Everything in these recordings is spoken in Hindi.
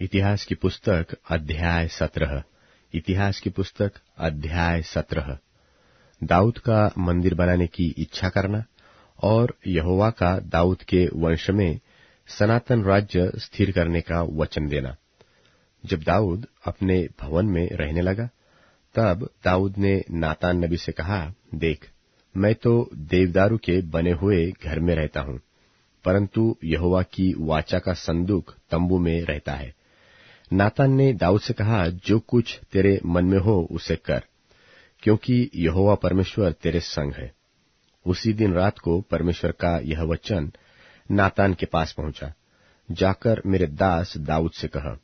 इतिहास की पुस्तक अध्याय 17। इतिहास की पुस्तक अध्याय 17। दाऊद का मंदिर बनाने की इच्छा करना और यहोवा का दाऊद के वंश में सनातन राज्य स्थिर करने का वचन देना। जब दाऊद अपने भवन में रहने लगा, तब दाऊद ने नातान नबी से कहा, देख, मैं तो देवदारू के बने हुए घर में रहता हूँ, परंतु यहोवा की वाचा का संदूक तंबू में रहता है। नातान ने दाऊद से कहा, जो कुछ तेरे मन में हो उसे कर, क्योंकि यहोवा परमेश्वर तेरे संग है। उसी दिन रात को परमेश्वर का यह वचन नातान के पास पहुंचा, जाकर मेरे दास दाऊद से कह,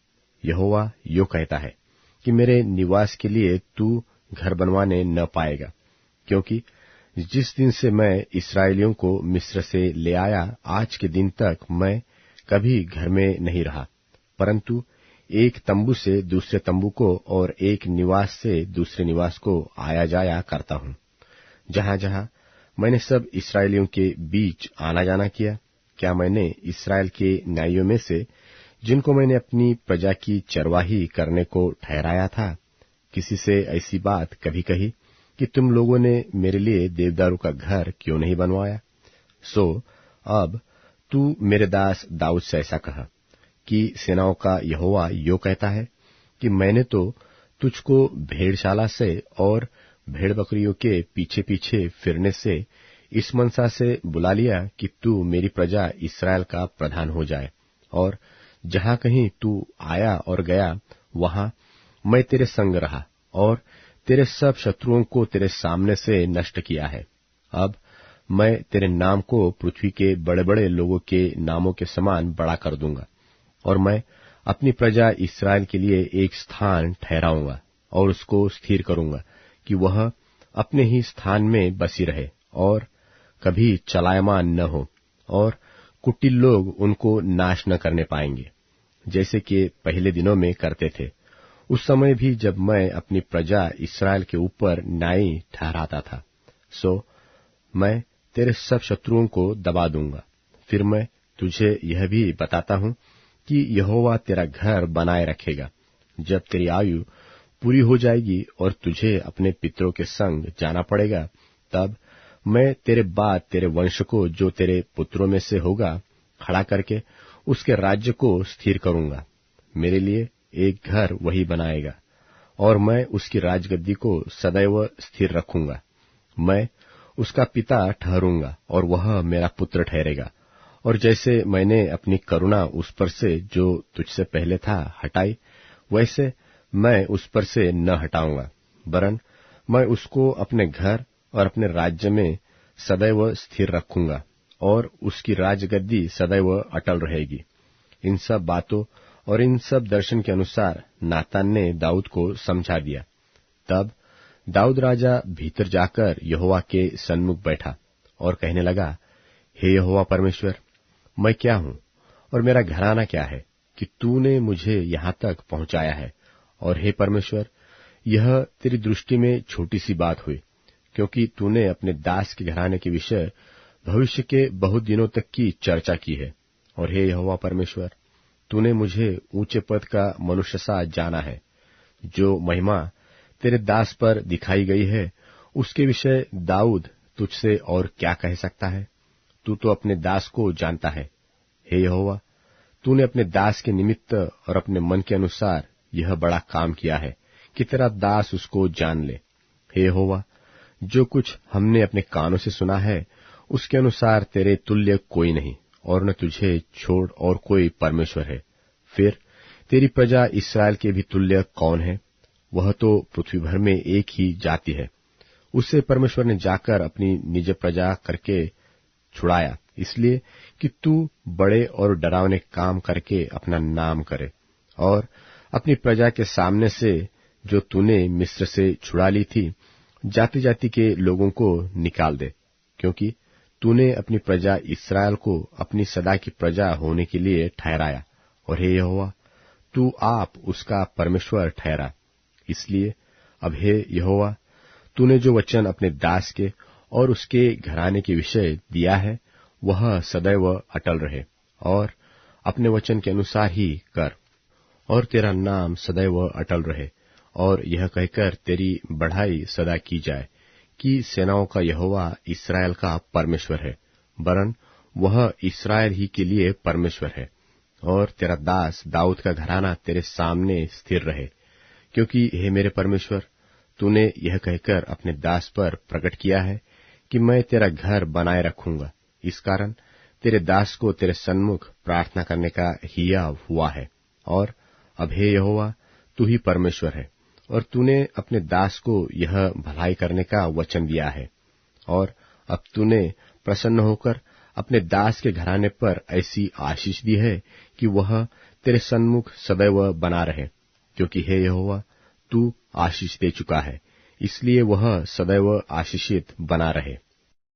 यहोवा यो कहता है कि मेरे निवास के लिए तू घर बनवाने न पाएगा, क्योंकि जिस दिन से मैं इस्राएलियों को मिस्र से ले आया, आज के दिन तक मैं कभी घर में नहीं रहा, परंतु एक तंबू से दूसरे तंबू को और एक निवास से दूसरे निवास को आया जाया करता हूँ। जहाँ जहाँ मैंने सब इस्राएलियों के बीच आना जाना किया, क्या मैंने इस्राएल के न्यायियों में से, जिनको मैंने अपनी प्रजा की चरवाही करने को ठहराया था, किसी से ऐसी बात कभी कही कि तुम लोगों ने मेरे लिए देवदारू का घर क्यों नहीं बनवाया? सो अब तू मेरे दास दाऊद से ऐसा कहा कि सेनाओं का यहोवा यो कहता है कि मैंने तो तुझको भेड़शाला से और भेड़ बकरियों के पीछे पीछे फिरने से इस मनसा से बुला लिया कि तू मेरी प्रजा इस्राएल का प्रधान हो जाए, और जहां कहीं तू आया और गया वहां मैं तेरे संग रहा और तेरे सब शत्रुओं को तेरे सामने से नष्ट किया है। अब मैं तेरे नाम को पृथ्वी के बड़े बड़े लोगों के नामों के समान बड़ा कर दूंगा, और मैं अपनी प्रजा इस्राएल के लिए एक स्थान ठहराऊंगा और उसको स्थिर करूंगा कि वह अपने ही स्थान में बसी रहे और कभी चलायमान न हो, और कुटिल लोग उनको नाश न करने पाएंगे, जैसे कि पहले दिनों में करते थे, उस समय भी जब मैं अपनी प्रजा इस्राएल के ऊपर न्यायी ठहराता था। सो मैं तेरे सब शत्रुओं को दबा दूंगा। फिर मैं तुझे यह भी बताता हूं कि यहोवा तेरा घर बनाए रखेगा। जब तेरी आयु पूरी हो जाएगी और तुझे अपने पितरों के संग जाना पड़ेगा, तब मैं तेरे बाद तेरे वंश को, जो तेरे पुत्रों में से होगा, खड़ा करके उसके राज्य को स्थिर करूंगा। मेरे लिए एक घर वही बनाएगा, और मैं उसकी राजगद्दी को सदैव स्थिर रखूंगा। मैं उसका पिता ठहरूंगा और वह मेरा पुत्र ठहरेगा, और जैसे मैंने अपनी करुणा उस पर से जो तुझसे पहले था हटाई, वैसे मैं उस पर से न हटाऊंगा, वरन मैं उसको अपने घर और अपने राज्य में सदैव स्थिर रखूंगा, और उसकी राजगद्दी सदैव अटल रहेगी। इन सब बातों और इन सब दर्शन के अनुसार नातान ने दाऊद को समझा दिया। तब दाऊद राजा भीतर जाकर यहोवा के सन्मुख बैठा और कहने लगा, हे यहोवा परमेश्वर, मैं क्या हूं और मेरा घराना क्या है कि तूने मुझे यहां तक पहुंचाया है? और हे परमेश्वर, यह तेरी दृष्टि में छोटी सी बात हुई, क्योंकि तूने अपने दास के घराने के विषय भविष्य के बहुत दिनों तक की चर्चा की है। और हे यहोवा परमेश्वर, तूने मुझे ऊंचे पद का मनुष्य सा जाना है। जो महिमा तेरे दास पर दिखाई गई है, उसके विषय दाऊद तुझसे और क्या कह सकता है? तू तो अपने दास को जानता है। हे यहोवा, तूने अपने दास के निमित्त और अपने मन के अनुसार यह बड़ा काम किया है कि तेरा दास उसको जान ले। हे यहोवा, जो कुछ हमने अपने कानों से सुना है, उसके अनुसार तेरे तुल्य कोई नहीं, और न तुझे छोड़ और कोई परमेश्वर है। फिर तेरी प्रजा इस्राएल के भी तुल्य कौन है? वह तो पृथ्वी भर में एक ही जाति है। उससे परमेश्वर ने जाकर अपनी निज प्रजा करके छुड़ाया, इसलिए कि तू बड़े और डरावने काम करके अपना नाम करे, और अपनी प्रजा के सामने से, जो तूने मिस्र से छुड़ा ली थी, जाति जाति के लोगों को निकाल दे, क्योंकि तूने अपनी प्रजा इस्राएल को अपनी सदा की प्रजा होने के लिए ठहराया। और हे यहोवा, तू आप उसका परमेश्वर ठहरा। इसलिए अब हे यहोवा, तूने जो वचन अपने दास के और उसके घराने के विषय दिया है, वह सदैव अटल रहे, और अपने वचन के अनुसार ही कर। और तेरा नाम सदैव अटल रहे, और यह कहकर तेरी बढ़ाई सदा की जाए कि सेनाओं का यहोवा इस्राएल का परमेश्वर है, वरन वह इस्राएल ही के लिए परमेश्वर है। और तेरा दास दाऊद का घराना तेरे सामने स्थिर रहे, क्योंकि हे मेरे परमेश्वर, तूने यह कहकर अपने दास पर प्रकट किया है कि मैं तेरा घर बनाए रखूंगा। इस कारण तेरे दास को तेरे सन्मुख प्रार्थना करने का हिया हुआ है। और अब हे यहोवा, तू ही परमेश्वर है, और तूने अपने दास को यह भलाई करने का वचन दिया है। और अब तूने प्रसन्न होकर अपने दास के घराने पर ऐसी आशीष दी है कि वह तेरे सन्मुख सदैव बना रहे, क्योंकि हे यहोवा, तू आशीष दे चुका है, इसलिए वह सदैव आशीषित बना रहे।